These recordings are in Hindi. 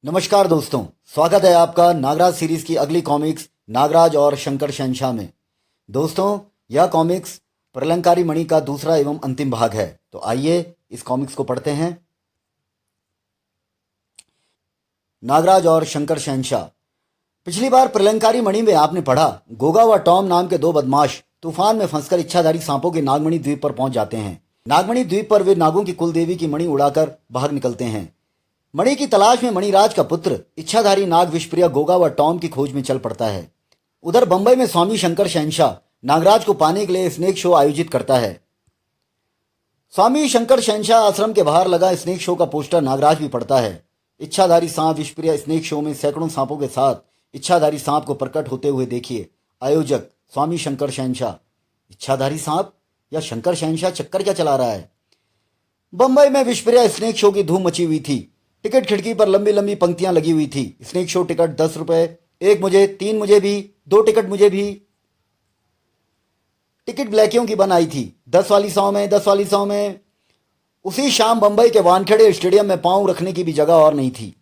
नमस्कार दोस्तों, स्वागत है आपका नागराज सीरीज की अगली कॉमिक्स नागराज और शंकर शहंशाह में। दोस्तों, यह कॉमिक्स प्रलंकारी मणि का दूसरा एवं अंतिम भाग है। तो आइए इस कॉमिक्स को पढ़ते हैं। नागराज और शंकर शहंशाह। पिछली बार प्रलंकारी मणि में आपने पढ़ा, गोगा व टॉम नाम के दो बदमाश तूफान में फंसकर इच्छाधारी सांपों के नागमणि द्वीप पर पहुंच जाते हैं। नागमणि द्वीप पर वे नागों की कुलदेवी की मणि उड़ाकर बाहर निकलते हैं। मणि की तलाश में मणिराज का पुत्र इच्छाधारी नाग विषप्रिय गोगा व टॉम की खोज में चल पड़ता है। उधर बंबई में स्वामी शंकर शहंशाह नागराज को पाने के लिए स्नेक शो आयोजित करता है। स्वामी शंकर शहंशाह आश्रम के बाहर लगा स्नेक शो का पोस्टर नागराज भी पढ़ता है। इच्छाधारी सांप विषप्रिय स्नेक शो में सैकड़ों सांपों के साथ इच्छाधारी सांप को प्रकट होते हुए देखिए। आयोजक स्वामी शंकर शहंशाह। इच्छाधारी सांप या शंकर शहंशाह, चक्कर क्या चला रहा है? बंबई में विषप्रिय स्नेक शो की धूम मची हुई थी। टिकट खिड़की पर लंबी लंबी पंक्तियां लगी हुई थी। स्नेक शो टिकट 10 रुपए, एक मुझे, 3 मुझे भी, 2 टिकट मुझे भी। टिकट ब्लैकियों की बन आई थी। 10 वाली 100 में, 10 वाली 100 में। उसी शाम बंबई के वानखेड़े स्टेडियम में पांव रखने की भी जगह और नहीं थी।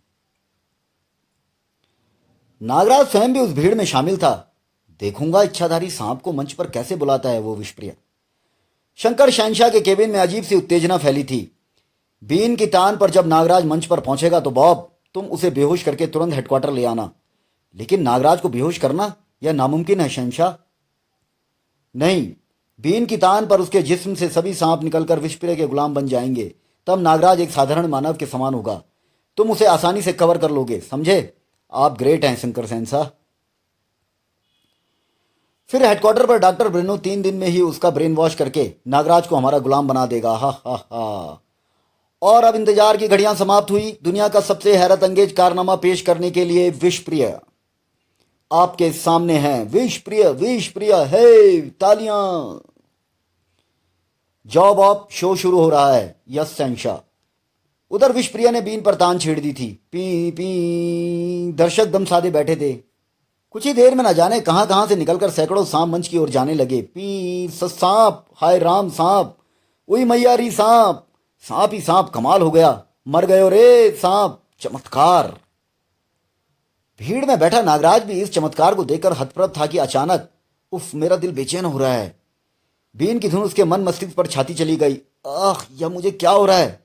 नागराज स्वयं भी उस भीड़ में शामिल था। देखूंगा इच्छाधारी सांप को मंच पर कैसे बुलाता है वो विषप्रिय। शंकर शहंशाह के केबिन में अजीब सी उत्तेजना फैली थी। बीन की तान पर जब नागराज मंच पर पहुंचेगा तो बॉब, तुम उसे बेहोश करके तुरंत हेडक्वार्टर ले आना। लेकिन नागराज को बेहोश करना यह नामुमकिन है शहंशाह। नहीं, बीन की तान पर उसके जिस्म से सभी सांप निकलकर विषप्रिय के गुलाम बन जाएंगे। तब नागराज एक साधारण मानव के समान होगा। तुम उसे आसानी से कवर कर लोगे, समझे? आप ग्रेट हैं शंकर शहंशाह। फिर हेडक्वार्टर पर डॉक्टर ब्रेनो 3 दिन में ही उसका ब्रेन वॉश करके नागराज को हमारा गुलाम बना देगा। हा हा हा। और अब इंतजार की घड़ियां समाप्त हुई। दुनिया का सबसे हैरत अंगेज कारनामा पेश करने के लिए विषप्रिय आपके सामने है। विषप्रिय, विषप्रिय है। तालियां। जॉब ऑफ शो शुरू हो रहा है। यस शहंशाह। उधर विषप्रिय ने बीन पर तान छेड़ दी थी। P P. दर्शक दम साधे बैठे थे। कुछ ही देर में न जाने कहां कहां से निकलकर सैकड़ों सांप मंच की ओर जाने लगे। पी सांप, हाय राम सांप, उई मैया री सांप, सांप ही सांप, कमाल हो गया, मर गए रे सांप, चमत्कार। भीड़ में बैठा नागराज भी इस चमत्कार को देखकर हतप्रभ था कि अचानक उफ, मेरा दिल बेचैन हो रहा है। बीन की धुन उसके मन मस्तिष्क पर छाती चली गई। आह, यह मुझे क्या हो रहा है?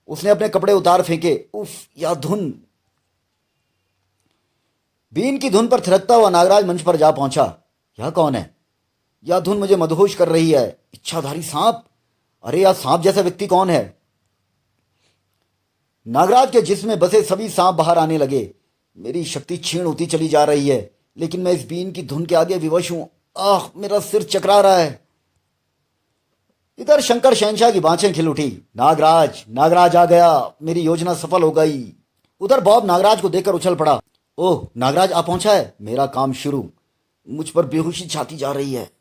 उसने अपने कपड़े उतार फेंके। उफ, यह धुन। बीन की धुन पर थिरकता हुआ नागराज मंच पर जा पहुंचा। यह कौन है? यह धुन मुझे मदहोश कर रही है। इच्छाधारी सांप? अरे यह सांप जैसा व्यक्ति कौन है? नागराज के जिस्म में बसे सभी सांप बाहर आने लगे। मेरी शक्ति क्षीण होती चली जा रही है, लेकिन मैं इस बीन की धुन के आगे विवश हूं। आह, मेरा सिर चकरा रहा है। इधर शंकर शहंशाह की बाँछें खिल उठी। नागराज, नागराज आ गया, मेरी योजना सफल हो गई। उधर बॉब नागराज को देखकर उछल पड़ा। ओह, नागराज आ पहुंचा है, मेरा काम शुरू। मुझ पर बेहोशी छाती जा रही है।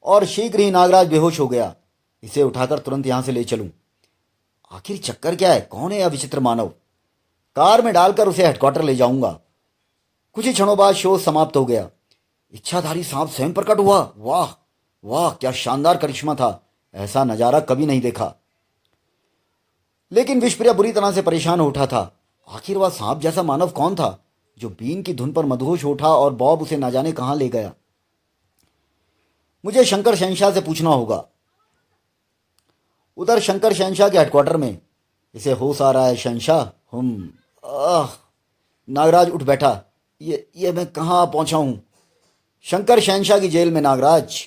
और शीघ्र ही नागराज बेहोश हो गया। इसे उठाकर तुरंत यहां से ले चलूं। आखिर चक्कर क्या है? कौन है यह विचित्र मानव? कार में डालकर उसे हेडक्वार्टर ले जाऊंगा। कुछ ही क्षणों बाद शो समाप्त हो गया। इच्छाधारी सांप स्वयं प्रकट हुआ। वाह वाह, क्या शानदार करिश्मा था। ऐसा नजारा कभी नहीं देखा। लेकिन विषप्रिय बुरी तरह से परेशान हो उठा था। आखिर वह सांप जैसा मानव कौन था जो बीन की धुन पर मदहोश उठा और बॉब उसे न जाने कहां ले गया? मुझे शंकर शहंशाह से पूछना होगा। उधर शंकर शहंशाह के हेडक्वार्टर में इसे होश आ रहा है। शहंशाह, आह। नागराज उठ बैठा। ये मैं कहां पहुंचा हूं? शंकर शहंशाह की जेल में नागराज।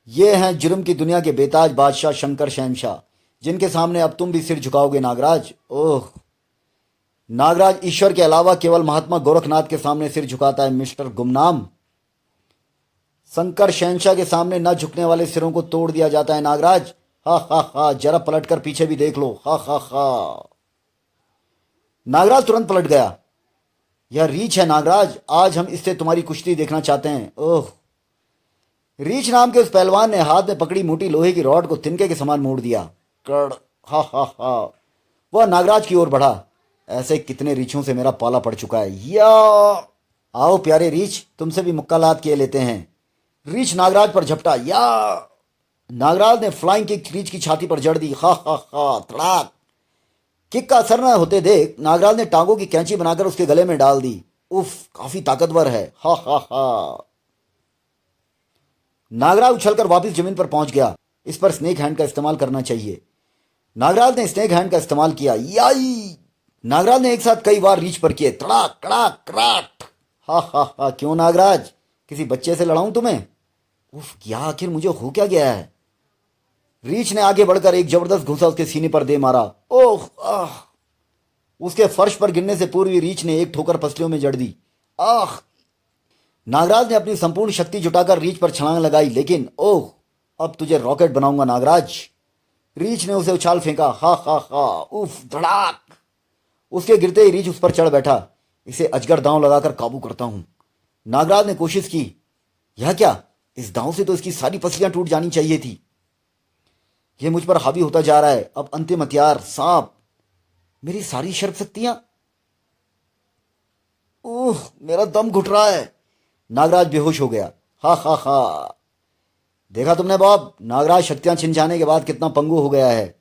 ये हैं जुर्म की दुनिया के बेताज बादशाह शंकर शहंशाह, जिनके सामने अब तुम भी सिर झुकाओगे नागराज। ओह। नागराज ईश्वर के अलावा केवल महात्मा गोरखनाथ के सामने सिर झुकाता है मिस्टर गुमनाम। शंकर शहंशाह के सामने न झुकने वाले सिरों को तोड़ दिया जाता है नागराज। हा हा हा, जरा पलट कर पीछे भी देख लो। हा हा हा। नागराज तुरंत पलट गया। यह रीछ है नागराज, आज हम इससे तुम्हारी कुश्ती देखना चाहते हैं। ओह। रीछ नाम के उस पहलवान ने हाथ में पकड़ी मोटी लोहे की रॉड को तिनके के समान मोड़ दिया। कड़। हा हा हा। वह नागराज की ओर बढ़ा। ऐसे कितने रीछों से मेरा पाला पड़ चुका है। या आओ प्यारे रीछ, तुमसे भी मुक्कालात किए लेते हैं। रीछ नागराज पर झपटा। या नागराज ने फ्लाइंग किक रीछ की छाती पर जड़ दी। हा हा हा। तड़ाक। किक का असर न होते देख नागराज ने टांगों की कैंची बनाकर उसके गले में डाल दी। उफ, काफी ताकतवर है। हा हा हा। नागराज उछलकर वापस जमीन पर पहुंच गया। इस पर स्नेक हैंड का इस्तेमाल करना चाहिए। नागराज ने स्नेक हैंड का इस्तेमाल किया। याई! नागराज ने एक साथ कई बार रीच पर किए। तड़ाक कड़ाक कराट। हा हा हा। क्यों नागराज, किसी बच्चे से लड़ाऊं तुम्हें? उफ, क्या आखिर मुझे हो क्या गया है? रीच ने आगे बढ़कर एक जबरदस्त घूंसा उसके सीने पर दे मारा। ओह आह! उसके फर्श पर गिरने से पूर्व ही रीच ने एक ठोकर पसलियों में जड़ दी। आह! नागराज ने अपनी संपूर्ण शक्ति जुटाकर रीच पर छलांग लगाई, लेकिन ओह, अब तुझे रॉकेट बनाऊंगा नागराज। रीच ने उसे उछाल फेंका। हा हा हा। उफ, धड़ाक। उसके गिरते ही रीच उस पर चढ़ बैठा। इसे अजगर दांव लगाकर काबू करता हूं। नागराज ने कोशिश की। यह क्या, इस दांव से तो इसकी सारी पसलियां टूट जानी चाहिए थी। यह मुझ पर हावी होता जा रहा है। अब अंतिम हथियार, सांप। मेरी सारी शर्प शक्तियां। ओह, मेरा दम घुट रहा है। नागराज बेहोश हो गया। हा हा हा। देखा तुमने बॉब, नागराज शक्तियां छिन जाने के बाद कितना पंगु हो गया है।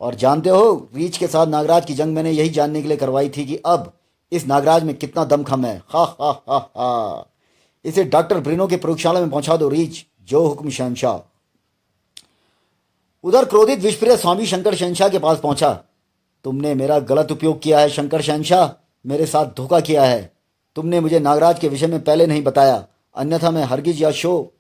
और जानते हो, रीच के साथ नागराज की जंग मैंने यही जानने के लिए करवाई थी कि अब इस नागराज में कितना दमखम है। हा हा हा हा। इसे डॉक्टर ब्रिनो के प्रयोगशाला में पहुंचा दो रीच। जो हुक्म शहंशाह। उधर क्रोधित विषप्रिय स्वामी शंकर शहंशाह के पास पहुंचा। तुमने मेरा गलत उपयोग किया है शंकर शहंशाह, मेरे साथ धोखा किया है। तुमने मुझे नागराज के विषय में पहले नहीं बताया, अन्यथा मैं हरगिज या शो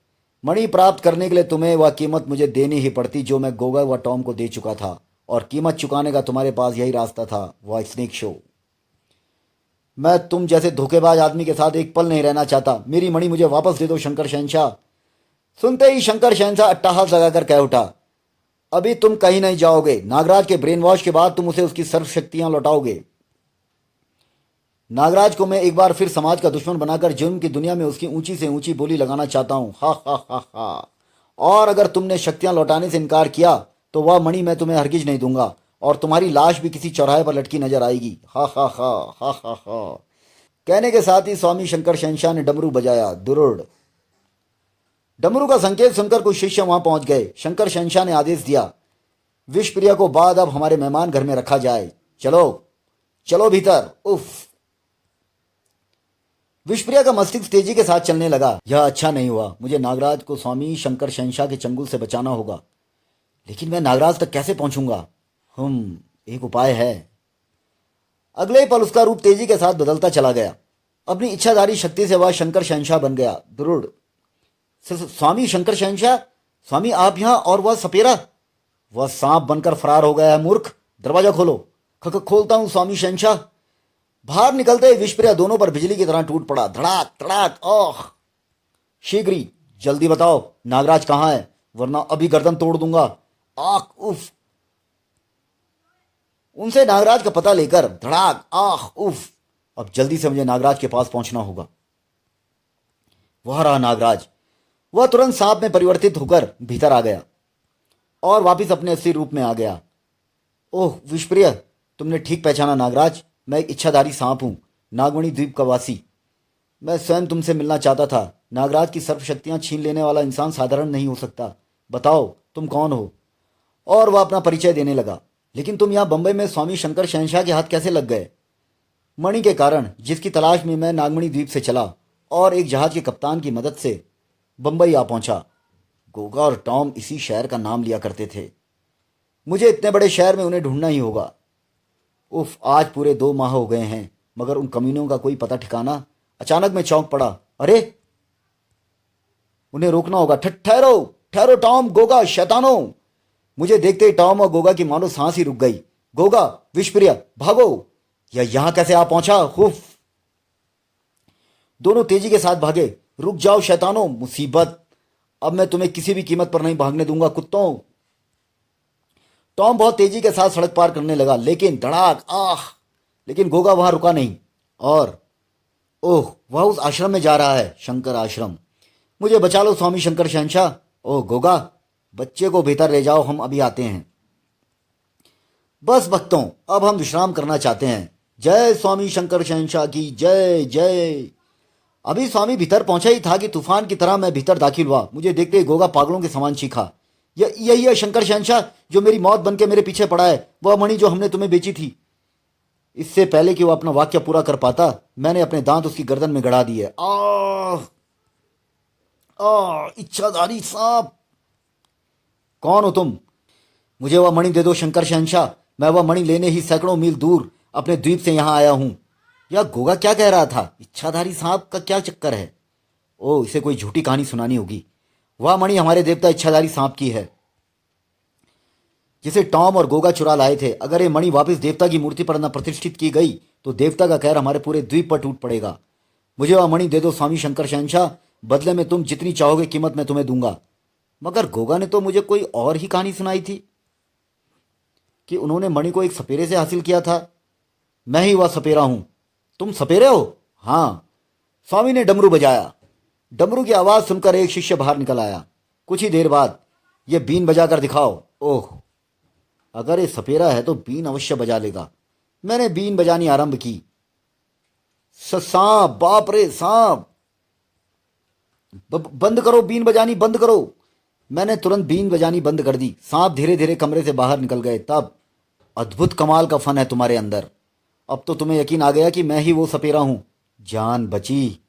मणि प्राप्त करने के लिए तुम्हें वह कीमत मुझे देनी ही पड़ती जो मैं गोगा व टॉम को दे चुका था। और कीमत चुकाने का तुम्हारे पास यही रास्ता था, वह स्नेक शो। मैं तुम जैसे धोखेबाज आदमी के साथ एक पल नहीं रहना चाहता। मेरी मणि मुझे वापस दे दो शंकर शहंशाह। सुनते ही शंकर शहंशाह अट्टहास लगाकर कह उठा, अभी तुम कहीं नहीं जाओगे। नागराज के ब्रेन वॉश के बाद तुम उसे उसकी सर्व शक्तियां लौटाओगे। नागराज को मैं एक बार फिर समाज का दुश्मन बनाकर जुर्म की दुनिया में उसकी ऊंची से ऊंची बोली लगाना चाहता हूं। हा हा हा हा। और अगर तुमने शक्तियां लौटाने से इनकार किया तो वह मणि मैं तुम्हें हरगिज नहीं दूंगा और तुम्हारी लाश भी किसी चौराहे पर लटकी नजर आएगी। हा हा हा हा हा हा। कहने के साथ ही स्वामी शंकर शहंशाह ने डमरू बजाया। दुरुड़। डमरू का संकेत सुनकर कुछ शिष्य वहां पहुंच गए। शंकर शहंशाह ने आदेश दिया, विषप्रिया को बाद अब हमारे मेहमान घर में रखा जाए। चलो चलो भीतर। उफ। विषप्रिया का मस्तिष्क तेजी के साथ चलने लगा। यह अच्छा नहीं हुआ। मुझे नागराज को स्वामी शंकर शहंशाह के चंगुल से बचाना होगा, लेकिन मैं नागराज तक कैसे पहुंचूंगा? एक उपाय है। अगले ही पल उसका रूप तेजी के साथ बदलता चला गया। अपनी इच्छाधारी शक्ति से वह शंकर शहंशाह बन गया। दुरुड़। स्वामी शंकर शहंशाह, स्वामी आप यहां, और वह सपेरा? वह सांप बनकर फरार हो गया है मूर्ख। दरवाजा खोलो। खोलता हूं स्वामी शहंशाह। बाहर निकलते ही विषप्रिया दोनों पर बिजली की तरह टूट पड़ा। धड़ाक धड़ाक। ओह! शीघ्र ही, जल्दी बताओ नागराज कहां है, वरना अभी गर्दन तोड़ दूंगा। आख! उफ! उनसे नागराज का पता लेकर धड़ाक। आह! उफ! अब जल्दी से मुझे नागराज के पास पहुंचना होगा। वह रहा नागराज। वह तुरंत सांप में परिवर्तित होकर भीतर आ गया और वापस अपने असली रूप में आ गया। ओह विषप्रिय, तुमने ठीक पहचाना नागराज। मैं एक इच्छाधारी सांप हूं, नागमणि द्वीप का वासी। मैं स्वयं तुमसे मिलना चाहता था। नागराज की सर्व शक्तियां छीन लेने वाला इंसान साधारण नहीं हो सकता। बताओ तुम कौन हो? और वह अपना परिचय देने लगा। लेकिन तुम यहां बंबई में स्वामी शंकर शहंशाह के हाथ कैसे लग गए? मणि के कारण, जिसकी तलाश में मैं नागमणि द्वीप से चला और एक जहाज के कप्तान की मदद से बंबई आ पहुंचा। गोगा और टॉम इसी शहर का नाम लिया करते थे। मुझे इतने बड़े शहर में उन्हें ढूंढना ही होगा। उफ, आज पूरे 2 माह हो गए हैं, मगर उन कमीनों का कोई पता ठिकाना। अचानक मैं चौंक पड़ा। अरे, उन्हें रोकना होगा। ठहरो ठहरो टॉम, गोगा, शैतानों! मुझे देखते ही टॉम और गोगा की मानो सांस ही रुक गई। गोगा, विषप्रिय, भागो! यह यहां कैसे आ पहुंचा? हुफ! दोनों तेजी के साथ भागे। रुक जाओ शैतानों, मुसीबत! अब मैं तुम्हें किसी भी कीमत पर नहीं भागने दूंगा, कुत्तों! टॉम बहुत तेजी के साथ सड़क पार करने लगा, लेकिन धड़ाक। आह! लेकिन गोगा वहां रुका नहीं। और ओह, वह उस आश्रम में जा रहा है, शंकर आश्रम। मुझे बचा लो स्वामी शंकर शहंशाह। ओह गोगा, बच्चे को भीतर ले जाओ, हम अभी आते हैं। बस भक्तों, अब हम विश्राम करना चाहते हैं। जय स्वामी शंकर शहंशाह की जय जय। अभी स्वामी भीतर पहुंचा ही था कि तूफान की तरह मैं भीतर दाखिल हुआ। मुझे देखते ही गोगा पागलों के समान चीखा, यही है शंकर शहंशाह जो मेरी मौत बन के मेरे पीछे पड़ा है, वह मणि जो हमने तुम्हें बेची थी। इससे पहले कि वो अपना वाक्य पूरा कर पाता, मैंने अपने दांत उसकी गर्दन में गड़ा दिए। इच्छाधारी सांप, कौन हो तुम? मुझे वह मणि दे दो शंकर शहंशाह। मैं वह मणि लेने ही सैकड़ों मील दूर अपने द्वीप से यहां आया हूं। यह गोगा क्या कह रहा था? इच्छाधारी सांप का क्या चक्कर है? ओ, इसे कोई झूठी कहानी सुनानी होगी। वह मणि हमारे देवता इच्छाधारी सांप की है, जिसे टॉम और गोगा चुरा लाए थे। अगर ये मणि वापस देवता की मूर्ति पर न प्रतिष्ठित की गई तो देवता का कहर हमारे पूरे द्वीप पर टूट पड़ेगा। मुझे वह मणि दे दो स्वामी शंकर शहंशाह। बदले में तुम जितनी चाहोगे कीमत मैं तुम्हें दूंगा। मगर गोगा ने तो मुझे कोई और ही कहानी सुनाई थी कि उन्होंने मणि को एक सपेरे से हासिल किया था। मैं ही वह सपेरा हूं। तुम सपेरे हो? हाँ। स्वामी ने डमरू बजाया। डमरू की आवाज सुनकर एक शिष्य बाहर निकल आया। कुछ ही देर बाद, ये बीन बजाकर दिखाओ। ओह, अगर ये सपेरा है तो बीन अवश्य बजा लेगा। मैंने बीन बजानी आरंभ की। सांप, बाप रे सांप, बंद करो बीन बजानी, बंद करो। मैंने तुरंत बीन बजानी बंद कर दी। सांप धीरे धीरे कमरे से बाहर निकल गए। तब अद्भुत कमाल का फन है तुम्हारे अंदर। अब तो तुम्हें यकीन आ गया कि मैं ही वो सपेरा हूं। जान बची।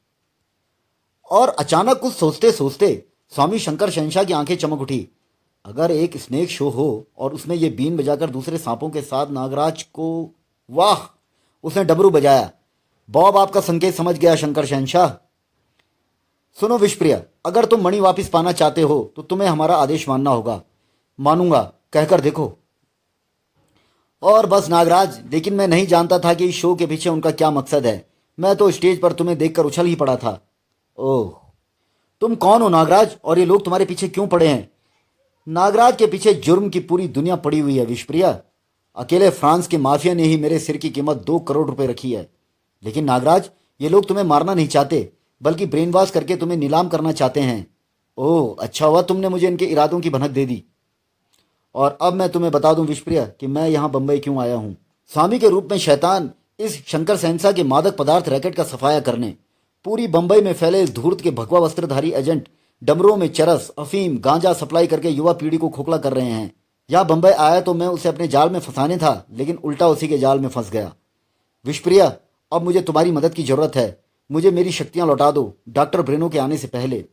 और अचानक कुछ सोचते सोचते स्वामी शंकर शहंशाह की आंखें चमक उठी। अगर एक स्नेक शो हो और उसमें ये बीन बजाकर दूसरे सांपों के साथ नागराज को, वाह! उसने डमरू बजाया। बॉब आपका संकेत समझ गया शंकर शहंशाह। सुनो विषप्रिय, अगर तुम मणि वापस पाना चाहते हो तो तुम्हें हमारा आदेश मानना होगा। मानूंगा, कहकर देखो। और बस नागराज, लेकिन मैं नहीं जानता था कि इस शो के पीछे उनका क्या मकसद है। मैं तो स्टेज पर तुम्हें देखकर उछल ही पड़ा था। ओह, तुम कौन हो नागराज, और ये लोग तुम्हारे पीछे क्यों पड़े हैं? नागराज के पीछे जुर्म की पूरी दुनिया पड़ी हुई है विषप्रिय। अकेले फ्रांस के माफिया ने ही मेरे सिर की कीमत 2 करोड़ रुपए रखी है। लेकिन नागराज, ये लोग तुम्हें मारना नहीं चाहते, बल्कि ब्रेन वॉश करके तुम्हें नीलाम करना चाहते हैं। ओह, अच्छा हुआ तुमने मुझे इनके इरादों की भनक दे दी। और अब मैं तुम्हें बता दूं विषप्रिय कि मैं यहाँ बंबई क्यों आया हूँ। स्वामी के रूप में शैतान इस शंकर शहंशाह के मादक पदार्थ रैकेट का सफाया करने पूरी बंबई में फैले धूर्त के भगवा वस्त्रधारी एजेंट डमरुओं में चरस, अफीम, गांजा सप्लाई करके युवा पीढ़ी को खोखला कर रहे हैं। यहाँ बंबई आया तो मैं उसे अपने जाल में फंसाने था, लेकिन उल्टा उसी के जाल में फंस गया। विषप्रिय, अब मुझे तुम्हारी मदद की जरूरत है। मुझे मेरी शक्तियां लौटा दो डॉक्टर ब्रेनो के आने से पहले।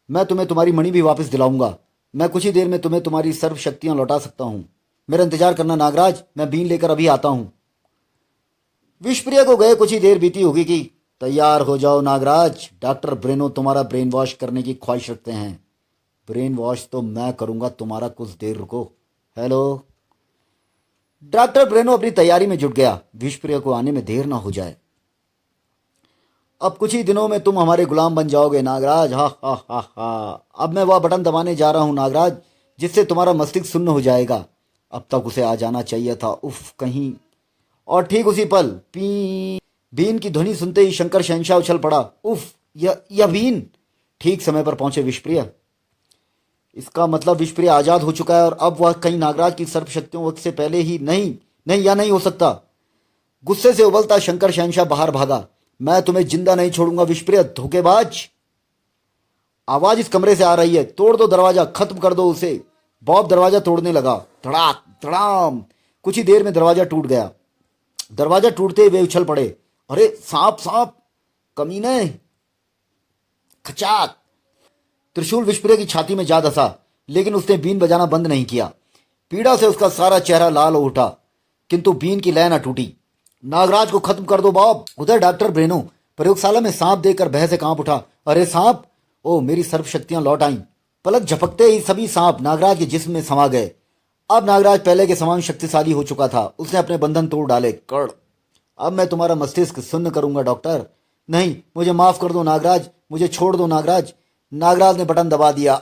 मैं तुम्हें तुम्हारी मणि भी वापस दिलाऊंगा। मैं कुछ ही देर में तुम्हें तुम्हारी सर्व शक्तियां लौटा सकता हूं। मेरा इंतजार करना नागराज, मैं बीन लेकर अभी आता हूं। विषप्रिय को गए कुछ ही देर बीती होगी कि तैयार हो जाओ नागराज, डॉक्टर ब्रेनो तुम्हारा ब्रेन वॉश करने की ख्वाहिश रखते हैं। ब्रेन वॉश तो मैं करूंगा तुम्हारा, कुछ देर रुको। हेलो। डॉक्टर ब्रेनो अपनी तैयारी में जुट गया। विषप्रिय को आने में देर ना हो जाए। अब कुछ ही दिनों में तुम हमारे गुलाम बन जाओगे नागराज। हा हा हा हा। अब मैं वह बटन दबाने जा रहा हूं नागराज, जिससे तुम्हारा मस्तिष्क शून्य हो जाएगा। अब तक उसे आ जाना चाहिए था, उफ कहीं। और ठीक उसी पल पी बीन की ध्वनि सुनते ही शंकर शहंशाह उछल पड़ा। उफ, यह बीन। ठीक समय पर पहुंचे विषप्रिय। इसका मतलब विषप्रिय आजाद हो चुका है और अब वह कहीं नागराज की सर्प शक्तियों वक्त से पहले ही नहीं, यह नहीं हो सकता। गुस्से से उबलता शंकर शहंशाह बाहर भागा। मैं तुम्हें जिंदा नहीं छोड़ूंगा विषप्रिय, धोखेबाज। आवाज इस कमरे से आ रही है। तोड़ दो दरवाजा, खत्म कर दो उसे। बॉब दरवाजा तोड़ने लगा। धड़ाक धड़ाम। कुछ ही देर में दरवाजा टूट गया। दरवाजा टूटते ही वे उछल पड़े। अरे सांप, सांप, कमीने। खचाक। त्रिशूल विषप्रिय की छाती में जा धंसा, लेकिन उसने बीन बजाना बंद नहीं किया। पीड़ा से उसका सारा चेहरा लाल हो उठा, किंतु बीन की लय न टूटी। नागराज को खत्म कर दो बॉब। उधर डॉक्टर ब्रेनो प्रयोगशाला में सांप देखकर भय से कांप उठा। अरे सांप! ओ, मेरी सर्व शक्तियां लौट आईं। पलक झपकते ही सभी सांप नागराज के जिस्म में समा गए। अब नागराज पहले के समान शक्तिशाली हो चुका था। उसने अपने बंधन तोड़ डाले। कड़। अब मैं तुम्हारा मस्तिष्क शून्य करूंगा डॉक्टर। नहीं, मुझे माफ कर दो नागराज, मुझे छोड़ दो नागराज। नागराज ने बटन दबा दिया।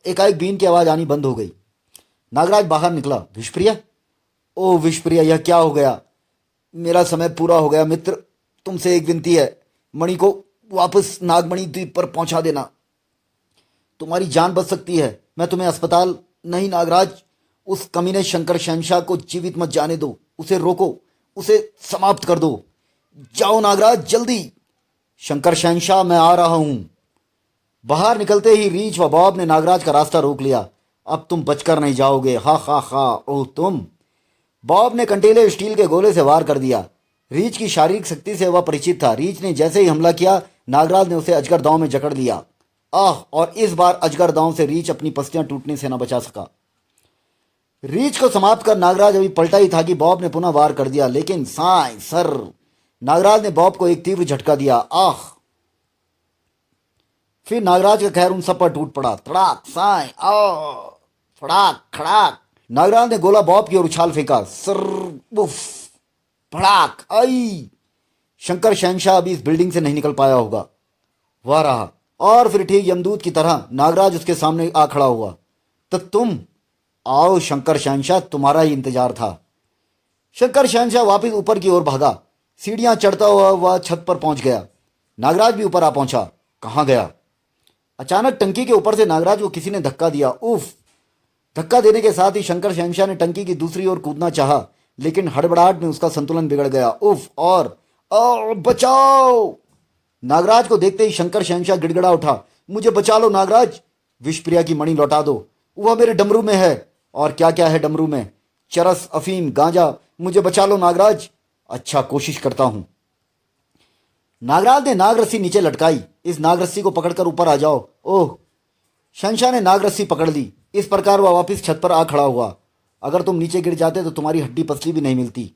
एकाएक बीन की आवाज आनी बंद हो गई। नागराज बाहर निकला। विषप्रिय! ओ विषप्रिय, यह क्या हो गया? मेरा समय पूरा हो गया मित्र। तुमसे एक विनती है, मणि को वापस नागमणि द्वीप पर पहुंचा देना। तुम्हारी जान बच सकती है। मैं तुम्हें अस्पताल नहीं नागराज, उस कमीने शंकर शहंशाह को जीवित मत जाने दो। उसे रोको, उसे समाप्त कर दो। जाओ नागराज, जल्दी। शंकर शहंशाह, मैं आ रहा हूं। बाहर निकलते ही रीछ व बॉब ने नागराज का रास्ता रोक लिया। अब तुम बचकर नहीं जाओगे, हा हा हा। ओह तुम। बॉब ने कंटीले स्टील के गोले से वार कर दिया। रीछ की शारीरिक शक्ति से वह परिचित था। रीछ ने जैसे ही हमला किया, नागराज ने उसे अजगर दांव में जकड़ लिया। आह, और इस बार अजगर दांव से रीछ अपनी पसलियां टूटने से न बचा सका। रीछ को समाप्त कर नागराज अभी पलटा ही था कि बॉब ने पुनः वार कर दिया, लेकिन साई सर। नागराज ने बॉब को एक तीव्र झटका दिया। आह। फिर नागराज का कहर उन सब पर टूट पड़ा। तड़ाक साई आ, फड़ाक खड़ाक। नागराज ने गोला बॉब की ओर उछाल फेंका। सर, उफ, फड़ाक आई। शंकर शहनशाह अभी इस बिल्डिंग से नहीं निकल पाया होगा। वह रहा, और फिर ठीक यमदूत की तरह नागराज उसके सामने आ खड़ा हुआ। तो तुम आओ शंकर शहनशाह, तुम्हारा ही इंतजार था। शंकर शहनशाह वापस ऊपर की ओर भागा। सीढ़ियां चढ़ता हुआ वह छत पर पहुंच गया। नागराज भी ऊपर आ पहुंचा। कहां गया? अचानक टंकी के ऊपर से नागराज को किसी ने धक्का दिया। उफ। धक्का देने के साथ ही शंकर शहनशाह ने टंकी की दूसरी ओर कूदना चाहा, लेकिन हड़बड़ाहट में उसका संतुलन बिगड़ गया। उफ। और बचाओ। नागराज को देखते ही शंकर शहनशाह गिड़गिड़ा उठा। मुझे बचा लो नागराज। विषप्रिया की मणि लौटा दो, वह मेरे डमरू में है। और क्या क्या है डमरू में? चरस, अफीम, गांजा। मुझे बचा लो नागराज। अच्छा, कोशिश करता हूं। नागराज ने नाग रस्सी नीचे लटकाई। इस नाग रस्सी को पकड़कर ऊपर आ जाओ। ओह। शहनशाह ने नाग रस्सी पकड़ ली। इस प्रकार वह वापस छत पर आ खड़ा हुआ। अगर तुम नीचे गिर जाते तो तुम्हारी हड्डी पसली भी नहीं मिलती।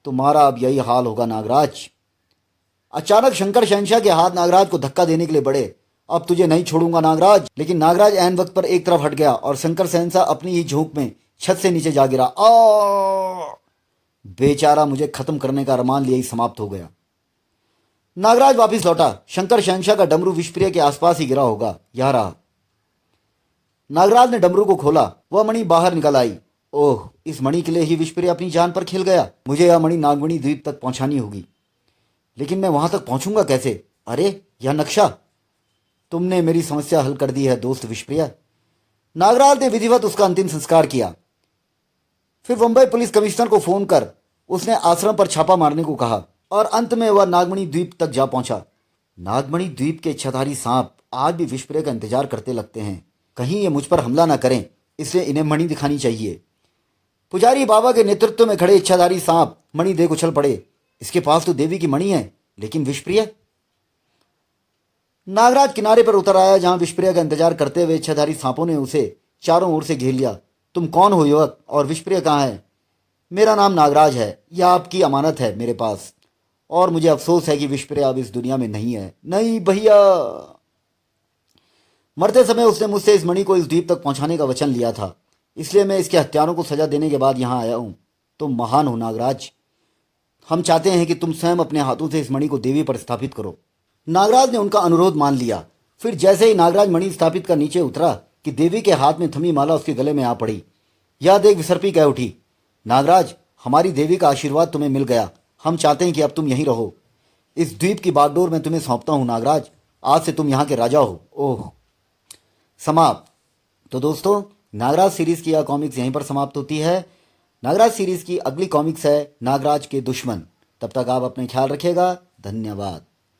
तुम्हारा अब यही हाल होगा नागराज। अचानक शंकर शहनशाह के हाथ नागराज को धक्का देने के लिए बढ़े। अब तुझे नहीं छोड़ूंगा नागराज। लेकिन नागराज ऐन वक्त पर एक तरफ हट गया और शंकर शहनशाह अपनी ही झोंक में छत से नीचे जा गिरा। बेचारा, मुझे खत्म करने का अरमान लिए ही समाप्त हो गया। नागराज वापस लौटा। शंकर शहनशाह का डमरू विषप्रिया के आसपास ही गिरा होगा। यह रहा। नागराज ने डमरू को खोला। वह मणि बाहर निकल आई। ओह, इस मणि के लिए ही विषप्रिया अपनी जान पर खेल गया। मुझे यह मणि नागमणि द्वीप तक पहुंचानी होगी, लेकिन मैं वहां तक पहुंचूंगा कैसे? अरे, यह नक्शा। तुमने मेरी समस्या हल कर दी है दोस्त विषप्रिया। नागराज ने विधिवत उसका अंतिम संस्कार किया। फिर बंबई पुलिस कमिश्नर को फोन कर उसने आश्रम पर छापा मारने को कहा और अंत में वह नागमणि द्वीप तक जा पहुंचा। नागमणि द्वीप के इच्छाधारी सांप आज भी विषप्रिया का इंतजार करते लगते हैं। कहीं ये मुझ पर हमला ना करें, इसलिए इन्हें मणि दिखानी चाहिए। पुजारी बाबा के नेतृत्व में खड़े इच्छाधारी सांप मणि देख उछल पड़े। इसके पास तो देवी की मणि है, लेकिन विषप्रिया? नागराज किनारे पर उतर आया, जहां विषप्रिया का इंतजार करते हुए इच्छाधारी सांपों ने उसे चारों ओर से घेर लिया। तुम कौन हो युवक, और विषप्रिया कहाँ है? मेरा नाम नागराज है। यह आपकी अमानत है मेरे पास, और मुझे अफसोस है कि विषप्रिया अब इस दुनिया में नहीं है। नहीं भैया। मरते समय उसने मुझसे इस मणि को इस द्वीप तक पहुंचाने का वचन लिया था, इसलिए मैं इसके हत्यारों को सजा देने के बाद यहां आया हूं। तुम महान हो नागराज। हम चाहते हैं कि तुम स्वयं अपने हाथों से इस मणि को देवी पर स्थापित करो। नागराज ने उनका अनुरोध मान लिया। फिर जैसे ही नागराज मणि स्थापित कर नीचे उतरा कि देवी के हाथ में थमी माला उसके गले में आ पड़ी। यह देख विसर्पी कह उठी, नागराज, हमारी देवी का आशीर्वाद तुम्हें मिल गया। हम चाहते हैं कि अब तुम यहीं रहो। इस द्वीप की बागडोर मैं तुम्हें सौंपता हूं नागराज। आज से तुम यहाँ के राजा हो। ओह। समाप्त। तो दोस्तों, नागराज सीरीज की यह कॉमिक्स यहीं पर समाप्त होती है। नागराज सीरीज की अगली कॉमिक्स है नागराज के दुश्मन। तब तक आप अपने ख्याल रखिएगा। धन्यवाद।